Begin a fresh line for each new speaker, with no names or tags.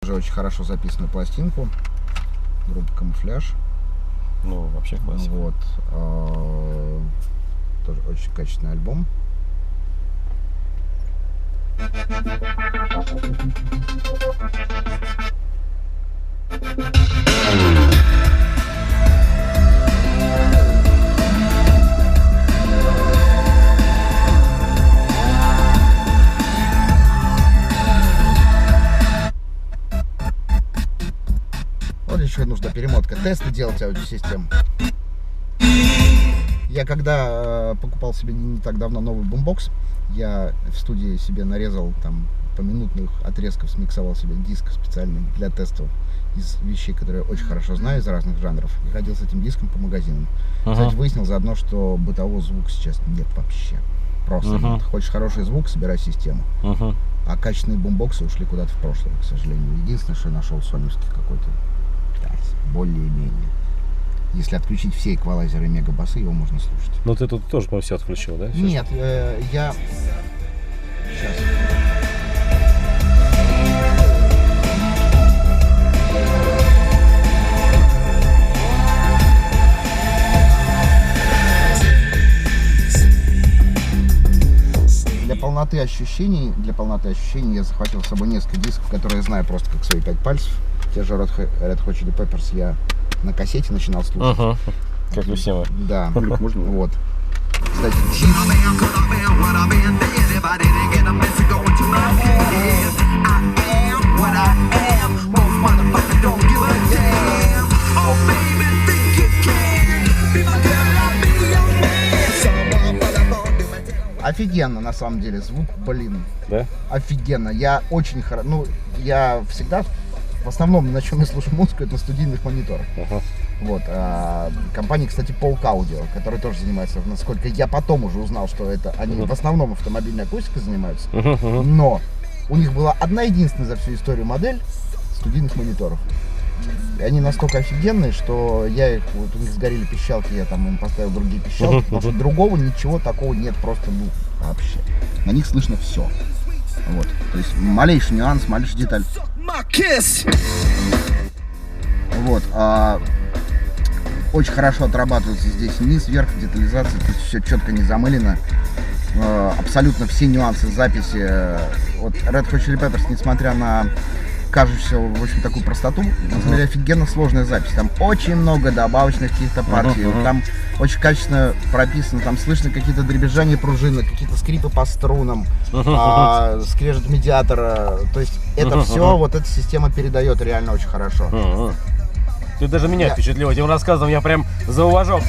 тоже очень хорошо записанную пластинку. Группа «Камуфляж».
Ну, вообще классика.
Вот. Тоже очень качественный альбом. Вот еще нужна перемотка. Тесты делать аудиосистем. Я когда покупал себе не так давно новый бумбокс, я в студии себе нарезал там поминутных отрезков, смиксовал себе диск специальный для тестов из вещей, которые я очень хорошо знаю, из разных жанров. И ходил с этим диском по магазинам. Кстати, выяснил заодно, что бытового звука сейчас нет вообще. Просто нет. Хочешь хороший звук, собирай систему. А качественные бумбоксы ушли куда-то в прошлое, к сожалению. Единственное, что я нашел соневский какой-то, более-менее. Если отключить все эквалайзеры и мегабасы, его можно слушать.
Ну ты тут тоже, по-моему, все отключил, да? Сейчас?
Нет, я... Сейчас. Для полноты ощущений я захватил с собой несколько дисков, которые я знаю просто как свои 5 пальцев. Те же Red Hot Chili Peppers я на кассете начинал слушать.
Как и все мы.
Да. Можно? Вот. Кстати, офигенно, на самом деле, звук, блин.
Да?
Офигенно. Я очень хорошо, ну, я всегда, в основном, на чем я слушаю музыку, это на студийных мониторах. Вот. Компания, кстати, Polk Audio, которая тоже занимается, насколько я потом уже узнал, что это они в основном автомобильной акустикой занимаются. Но у них была одна единственная за всю историю модель студийных мониторов. И они настолько офигенные, что я их, вот у них сгорели пищалки, я там им поставил другие пищалки, потому что другого ничего такого нет просто, ну, вообще. На них слышно все. Вот. То есть малейший нюанс, малейшая деталь. Вот. Очень хорошо отрабатывается здесь низ, вверх, детализация, то есть все четко не замылено. Абсолютно все нюансы записи. Вот Red Hot Chili Peppers, несмотря на кажущуюся, в общем, такую простоту, на самом деле офигенно сложная запись. Там очень много добавочных каких-то партий, там очень качественно прописано, там слышно какие-то дребезжания пружины, какие-то скрипы по струнам, скрежет медиатора. То есть это все, вот эта система передает реально очень хорошо.
Ты даже меня впечатлил этим рассказом, я прям зауважал.